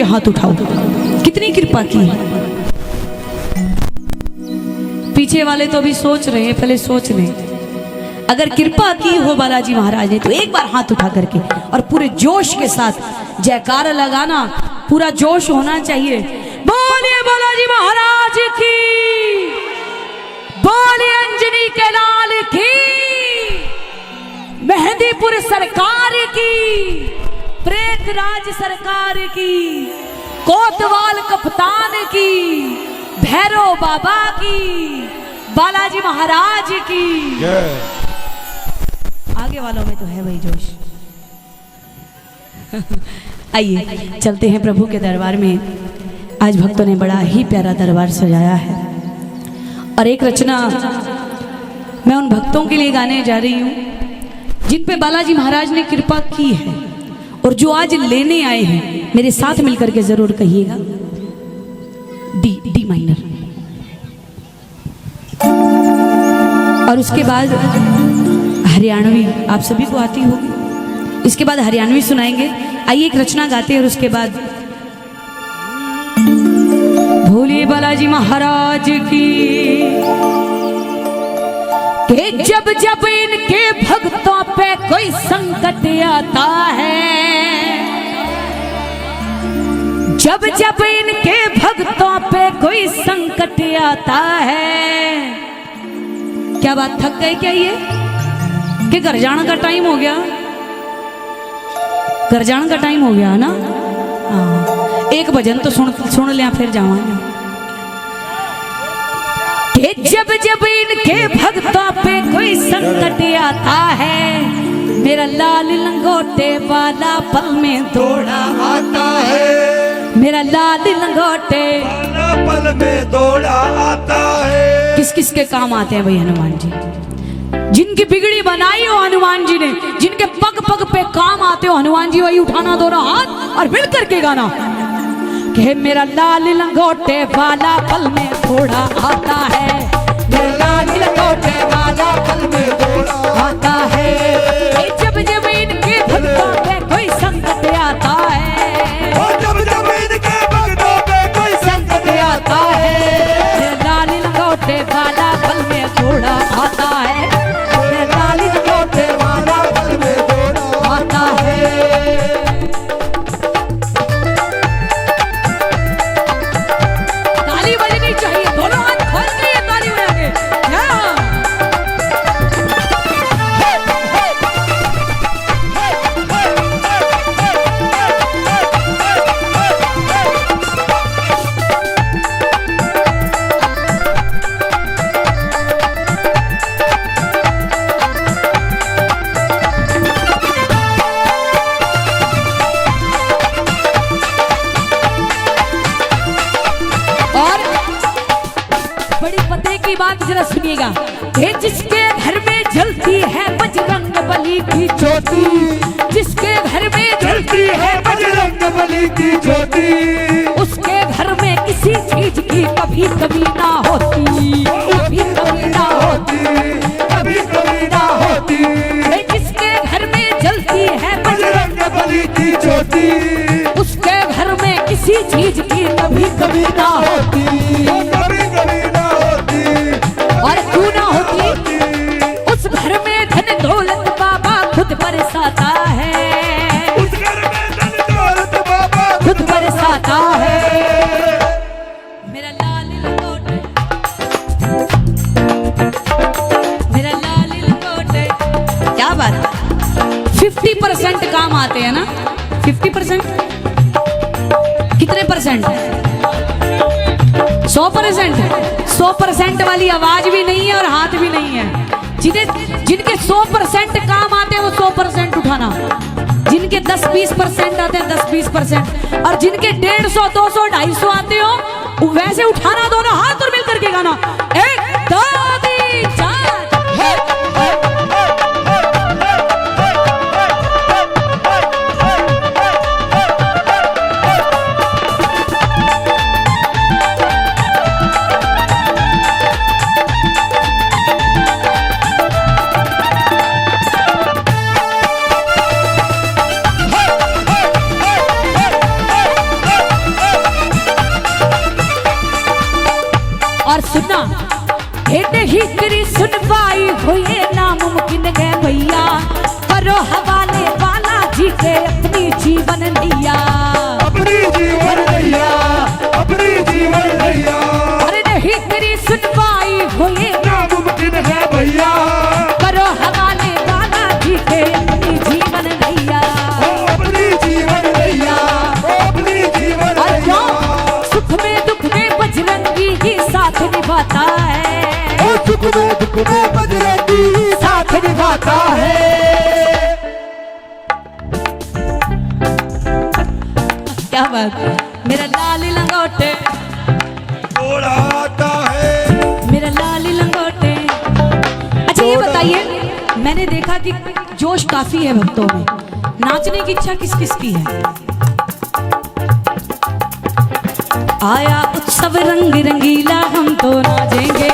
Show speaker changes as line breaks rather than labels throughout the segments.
नीचे हाथ उठाओ, कितनी कृपा की है। पीछे वाले तो अभी सोच रहे हैं, पहले सोच लें। अगर कृपा की हो बालाजी महाराज ने तो एक बार हाथ उठा करके और पूरे जोश के साथ जयकारा लगाना, पूरा जोश होना चाहिए। बोलिए बालाजी महाराज की, बोलिए अंजनी के लाल की, मेहंदीपुर सरकार की, प्रेतराज सरकार की, कोतवाल कप्तान की, भैरव बाबा की, बालाजी महाराज की। आगे वालों में तो है वही जोश। आइए चलते हैं प्रभु के दरबार में। आज भक्तों ने बड़ा ही प्यारा दरबार सजाया है और एक रचना मैं उन भक्तों के लिए गाने जा रही हूँ जिन पे बालाजी महाराज ने कृपा की है और जो आज लेने आए हैं। मेरे साथ मिलकर के जरूर कहिएगा। डी माइनर और उसके बाद हरियाणवी आप सभी को आती होगी। इसके बाद हरियाणवी सुनाएंगे। आइए एक रचना गाते हैं और उसके बाद भोले बालाजी महाराज की। कि जब जब इनके भक्तों पे कोई संकट आता है, जब जब इनके भक्तों पे कोई संकट आता है। क्या बात, थक गए क्या ये कि घर जाने का टाइम हो गया? घर जाने का टाइम हो गया ना। हाँ, एक भजन तो सुन लिया फिर जावांगे। कि जब जब इनके भक्तों पे कोई संकट आता है, मेरा लाल लंगोटे वाला पल में दौड़ा आता है, मेरा लाल लंगोटे वाला पल में दौड़ा आता है। किस किस के काम आते हैं भाई हनुमान जी? जिनकी बिगड़ी बनाई हो हनुमान जी ने, जिनके पग पग पे काम आते हो हनुमान जी, वही उठाना दोनों हाथ और मिल करके गाना कि मेरा लाल लंगोटे वाला पल में थोड़ा आता है, मेरा लाल लंगोटे वाला पल में थोड़ा आता है। जब जब इनके भक्तों पे कोई संकट आता है, जब जब इनके भक्तों पे कोई संकट आता है, मेरा लाल लंगोटे वाला पल में थोड़ा आता है, सुनिएगा। जिसके घर में जलती है बजरंग बली की ज्योति, जिसके घर में जलती है बजरंग बली की ज्योति, उसके घर में किसी चीज की कभी कमी ना होती, कभी कमी ना होती, कभी कमी ना होती। जिसके घर में जलती है बजरंग बली की ज्योति, उसके घर में किसी चीज की कभी कमी ना होती, कभी कमी ना होती। और क्यों ना होती? उस घर में धन दौलत बाबा खुद बरसाता है, उस घर में धन दौलत बाबा खुद बरसाता है। मेरा लाल लंगोटे, मेरा लाल लंगोटे। क्या बात, 50% काम आते हैं ना? 50% कितने परसेंट? 100%। 100% वाली आवाज भी नहीं है और हाथ भी नहीं है। जिनके 100% काम आते हैं वो 100% उठाना, जिनके 10-20% आते हैं 10-20%, और जिनके 150, 200, 250 आते हो वैसे उठाना दोनों हाथ और मिलकर के गाना 1 2 3 4। जीवन नैया,
अपनी जीवन नैया, अपनी जीवन नैया।
अरे नहीं तेरी सुनवाई हो ये
नामुमकिन है भैया,
करो हवाले बाला जी के अपनी जीवन नैया,
ओ अपनी जीवन नैया, ओ अपनी जीवन
और
नैया।
सुख में दुख में बजरंगी ही साथ निभाता है,
ओ सुख में दुख में बजरंगी ही साथ निभाता है।
क्या बात है। मेरा लाल लंगोटे
घोड़ा आता है,
मेरा लाल लंगोटे। अच्छा ये बताइए, मैंने देखा कि जोश काफी है भक्तों में, नाचने की इच्छा किस किस की है? आया उत्सव रंग रंगीला हम तो नाचेंगे,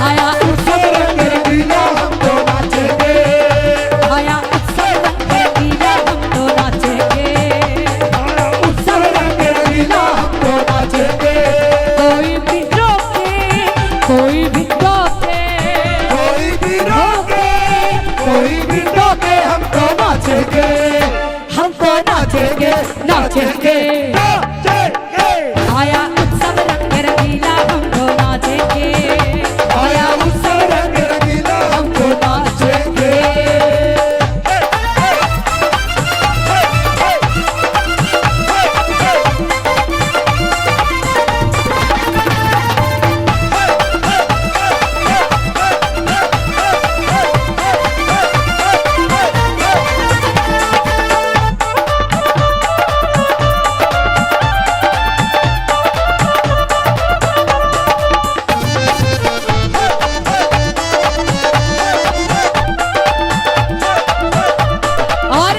आया उत्सव
रंग रंगीला हम तो नाचेंगे,
आया उत्सव रंग रंगीला हम तो नाचेंगे,
आया उत्सव रंग रंगीला हम तो नाचेंगे।
कोई भी रोके, कोई भी रोके,
कोई भी रोके, कोई भी रोके, हम तो नाचेंगे, हम तो नाचेंगे, नाचेंगे, नाचेंगे।
आया उत्सव रंग रंगीला हम तो नाचेंगे,
आया उत्सव रंग रंगीला हम तो नाचेंगे।
और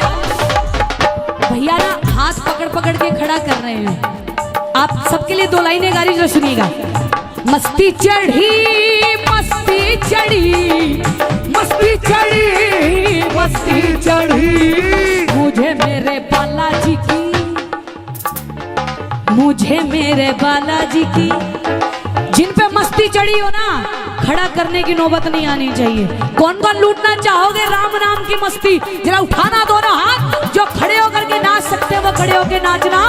भैया ना हाथ पकड़ पकड़ के खड़ा कर रहे हैं। आप सबके लिए दो लाइनें गा रही, जो सुनिएगा। मस्ती चढ़ी, मस्ती चढ़ी, मस्ती चढ़ी,
मस्ती चढ़ी,
मुझे मेरे बालाजी की, मुझे मेरे बालाजी की। जिन पे मस्ती चढ़ी हो ना, खड़ा करने की नौबत नहीं आनी चाहिए। कौन कौन लूटना चाहोगे राम नाम की मस्ती? जरा उठाना दोनों हाथ। जो खड़े होकर के नाच सकते हैं वो खड़े होकर नाचना,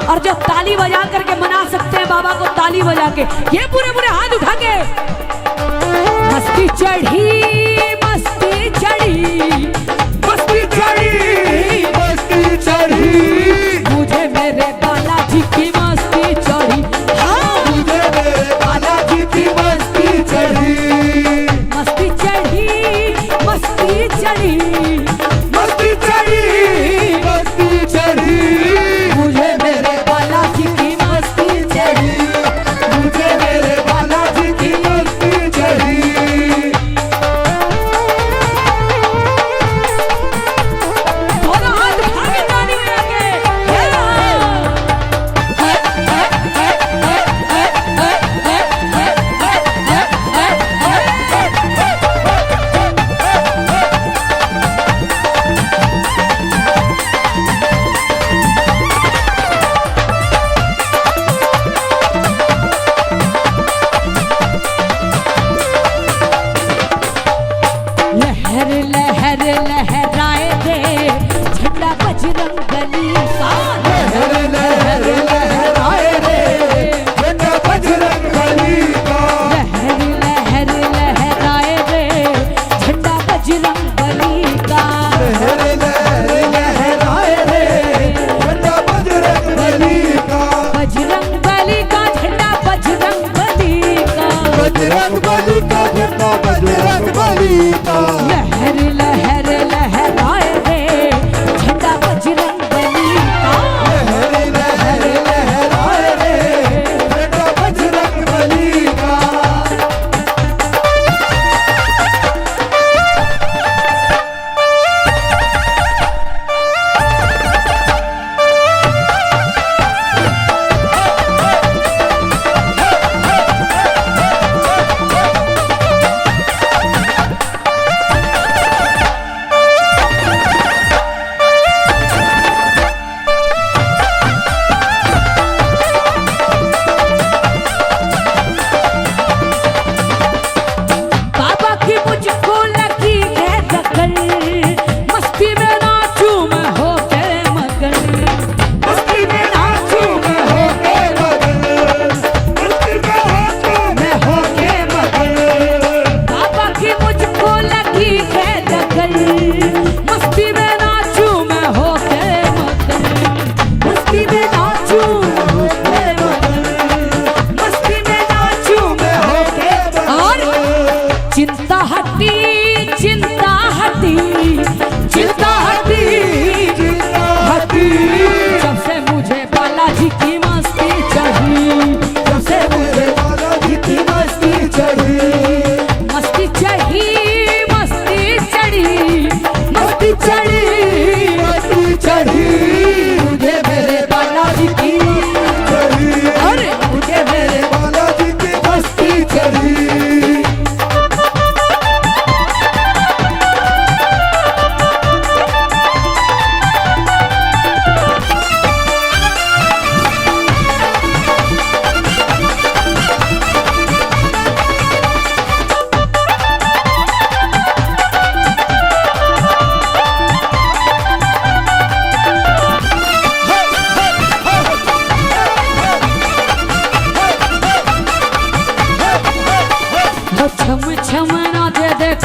और जो ताली बजा करके मना सकते हैं बाबा को ताली बजा के, ये पूरे पूरे हाथ उठा के। मस्ती चढ़ी, मस्ती चढ़ी,
मस्ती चढ़ी, मस्ती चढ़ी,
मुझे मेरे बालाजी की मस्ती चढ़ी। हाँ,
मुझे मेरे बालाजी की मस्ती चढ़ी,
मस्ती चढ़ी, मस्ती चढ़ी,
मस्ती चढ़ी, मस्ती चढ़ी,
मुझे मेरे बालाजी की मस्ती चढ़ी।
मुझे मेरे बालाजी की मस्ती चढ़ी।
दोनों हाथ उठा के ताली बजा के।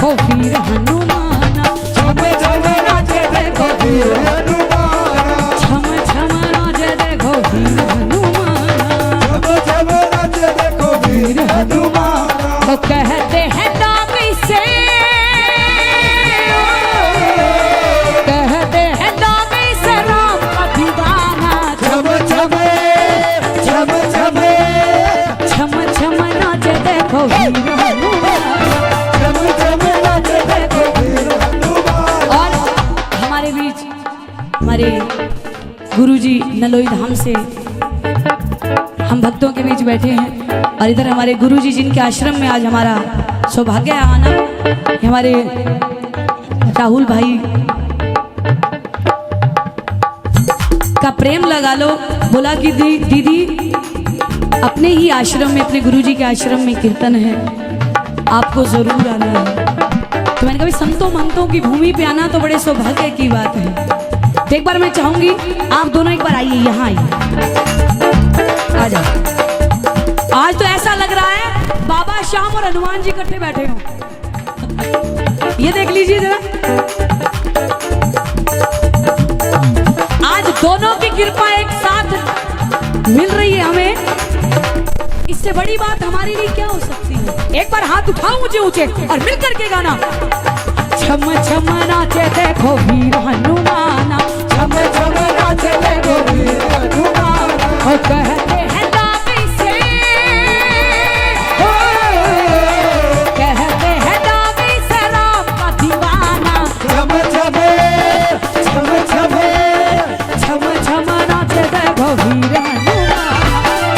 देखो वीर हनुमाना,
छम छम नाचे देखो वीर हनुमाना,
छम छम नाचे देखो वीर हनुमाना,
छम छम नाचे देखो वीर हनुमाना।
वो कहते हैं नाम से, कहते हैं नाम से राम का दीवाना,
छम छम छम छम
छम छम नाचे देखो वीर हनुमाना,
छम छम नाचे देखो वीर हनुमाना।
और हमारे बीच हमारे गुरुजी नलोई धाम से हम भक्तों के बीच बैठे हैं, और इधर हमारे गुरुजी जिनके आश्रम में आज हमारा सौभाग्य है आना, ये हमारे राहुल भाई का प्रेम लगा लो। बोला कि दीदी अपने ही आश्रम में, अपने गुरुजी के आश्रम में कीर्तन है, आपको जरूर आना है। तो मैंने कहा संतों मंतों की भूमि पे आना तो बड़े सौभाग्य की बात है। तो एक बार मैं चाहूंगी आप दोनों एक बार आइए, यहाँ आइए, आ जाओ। आज तो ऐसा लग रहा है बाबा श्याम और हनुमान जी इकट्ठे बैठे हो। ये देख लीजिए जरा, आज दोनों की कृपा एक साथ मिल रही है हमें, इससे बड़ी बात हमारे लिए क्या हो सकती है। एक बार हाथ उठाओ ऊंचे ऊंचे और मिल करके गाना, छम छम नाचे देखो वीर हनुमाना,
छम छम नाचे देखो वीर हनुमाना,
और कहते हैं नाम से, कहते हैं नाम से राम का दीवाना,
छम छम छम छम
छम छम नाचे देखो वीर हनुमाना,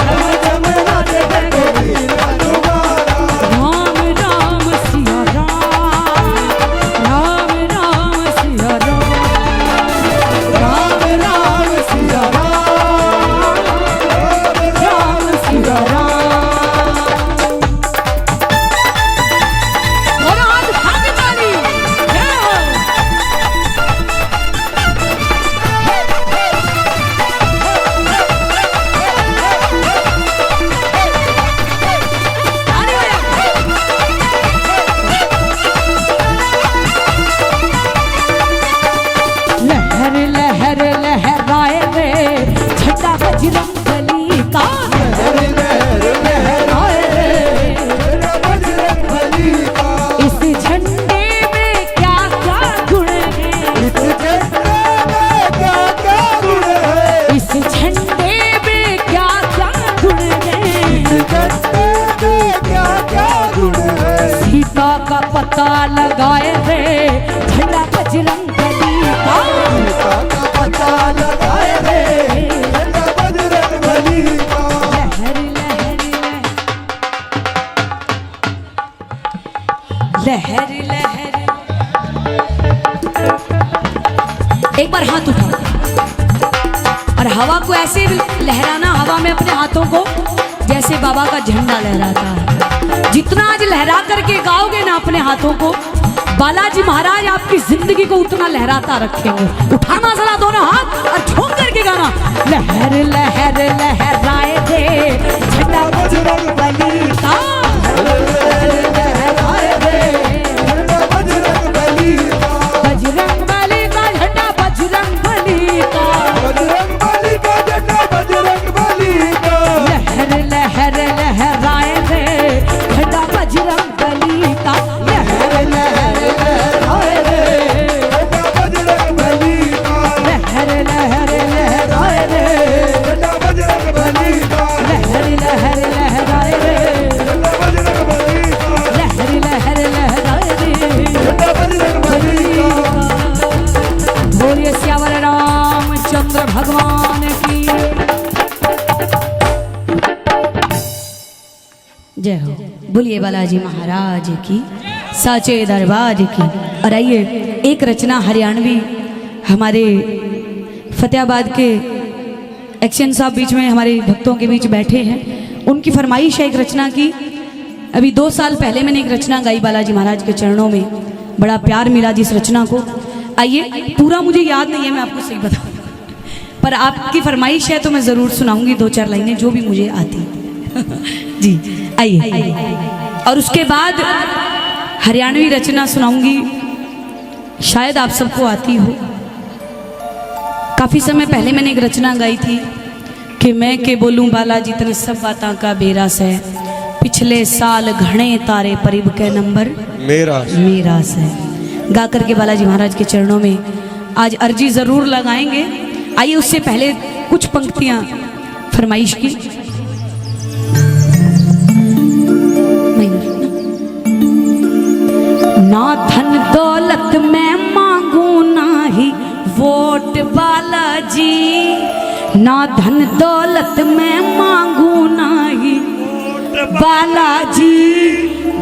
छम छम नाचे देखो वीर हनुमाना।
राम राम सिया राम, राम राम सिया राम,
राम राम सिया राम, राम सिया राम।
और आज भाग ताली, जय हो। ताली हो लहर लहर लहराए रे झंडा बजरंगबली का,
लहर लहर लहराए रे बजरंग बली का,
इस झंडे में क्या क्या गुण है,
इस झंडे में क्या क्या गुण है,
इस झंडे में क्या क्या गुण है,
इस झंडे में क्या क्या गुण है।
सीता का पता लगाए रे झंडा बजरंगबली का,
सीता का पता लगाए रे झंडा बजरंग बली का।
लहर लहर लहर लहर। एक बार हाथ उठाओ और हवा को ऐसे लहराना, हवा में अपने हाथों को जैसे बाबा का झंडा लहराता है। जितना आज लहरा करके गाओगे ना अपने हाथों को, बालाजी महाराज आपकी जिंदगी को उतना लहराता रखेंगे। उठाना जरा दोनों हाथ और झूम करके गाना, लहर लहर लहराए थे झंडा
बजरंग बली
का,
लहराए रे झंडा बजरंग बली का,
बजरंग बली का झंडा, बजरंग बली का,
बजरंग बली का झंडा बजरंग बली का।
लहर लहर लहराए थे झंडा बजरंग बली का, लहर लहर
लहराए रे झंडा बजरंग बली का,
लहर लहर लहराए रे,
झंडा बजरंग बली का,
लहर लहर लहराए रे,
झंडा बजरंग बली का,
लहर लहर लहराए रे।
झंडा बजरंग बली का।
बोलिए श्यावर रामचंद्र भगवान की जय हो। बोलिए बालाजी महाराज की, साचे दरबार की। और आइए एक रचना हरियाणवी हमारे फतेहाबाद के एक्शन साहब बीच में हमारे भक्तों के बीच बैठे हैं, उनकी फरमाइश है एक रचना की। अभी 2 साल पहले मैंने एक रचना गाई बालाजी महाराज के चरणों में, बड़ा प्यार मिला जिस रचना को। आइए, पूरा मुझे याद नहीं है, मैं आपको सही बताऊं, पर आपकी फरमाइश है तो मैं ज़रूर सुनाऊंगी 2-4 लाइनें जो भी मुझे आती। जी आइए। और उसके बाद हरियाणवी रचना सुनाऊंगी, शायद आप सबको आती हो। काफ़ी समय पहले मैंने एक रचना गाई थी कि मैं के बोलूं बालाजी तने सब बातां का बेरास है, पिछले साल घणे तारे परिब के नंबर मेरा से। गा करके बालाजी महाराज के चरणों में आज अर्जी ज़रूर लगाएंगे। आइए उससे पहले कुछ पंक्तियां फरमाइश की। ना धन दौलत मैं मांगू ना ही वोट बालाजी, ना धन दौलत मैं मांगू ना ही बालाजी,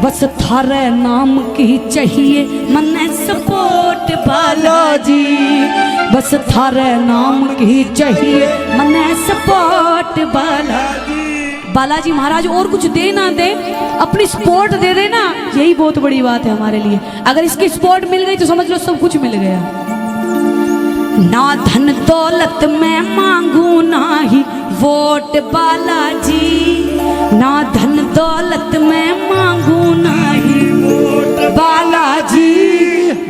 बस थारे नाम की चाहिए मने सपोर्ट बालाजी, बस थारे नाम की चाहिए मने सपोर्ट बालाजी। बालाजी महाराज और कुछ दे ना दे, अपनी सपोर्ट दे देना, यही बहुत बड़ी बात है हमारे लिए। अगर इसकी सपोर्ट मिल गई तो समझ लो सब कुछ मिल गया। ना धन दौलत मैं मांगू ना ही वोट बालाजी, ना धन दौलत मैं मांगू ना ही वोट बालाजी,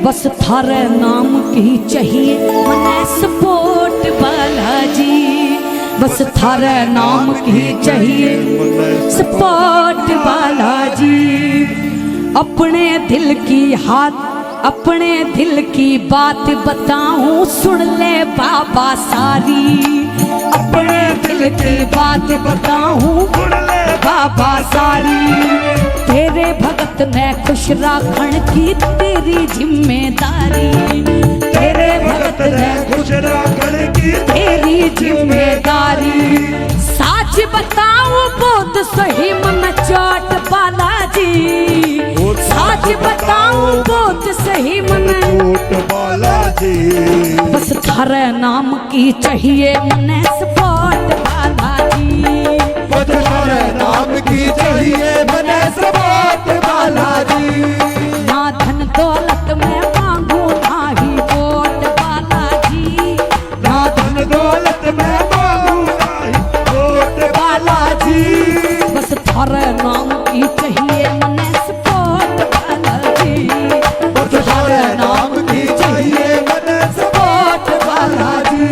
बस थारे नाम की चाहिए मने सपोर्ट बालाजी, बस थारे नाम की चाहिए सपोर्ट बालाजी। अपने दिल की अपने दिल की बात बताऊं सुन ले बाबा सारी, अपने दिल की बात बताऊं सुन ले बाबा सारी, तेरे भगत ने खुश राखण की तेरी जिम्मेदारी, तेरे भगत ने खुश राखण की तेरी जिम्मेदारी, साच बताऊं बहुत सही मन चोट बालाजी, साच बताऊं बहुत सही मन चोट बालाजी, बस थारे नाम की चाहिए मने सपोर्ट बालाजी, बस थारे नाम की चाहिए मने सपोर्ट बालाजी। ना धन दौलत में मांगू ना ही वोट बालाजी, ना धन दौलत में मांगू ना ही वोट बालाजी, बस थारे नाम की चाहिए मने सपोर्ट बालाजी, बस थारे नाम की चाहिए मने सपोर्ट बालाजी।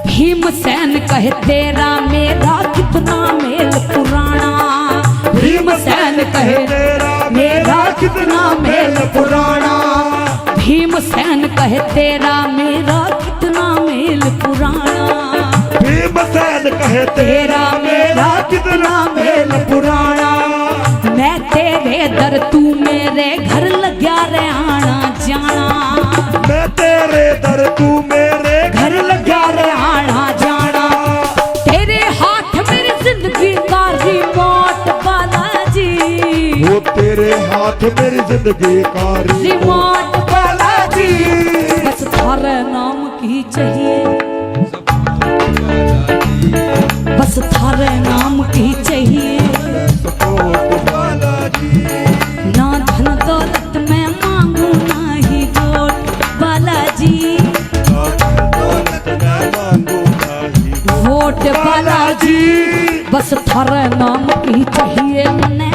भीमसेन कहे तेरा मेरा कितना मेल पुराना, भीमसेन कहे तेरा मेरा कितना मेल पुराना, भीमसेन कहे तेरा मेरा कितना मेल पुराना, भीमसेन कहे तेरा मेरा कितना मेल पुराना, मैं तेरे दर तू मेरे घर लग्या रे आना जाना, मैं तेरे दर तू मेरे घर लग्या रे आना जाना, तेरे हाथ मेरी जिंदगी का रिमोट बालाजी, वो तेरे हाथ मेरी जिंदगी का रिमोट बालाजी, बस थारे नाम की चाहिए, बस थारे नाम की चाहिए सपोर्ट बालाजी, ना धन दौलत मैं मांगू ना ही वोट बालाजी, ना धन दौलत मैं मांगू ना ही वोट बालाजी, बस थारे नाम की चाहिए मने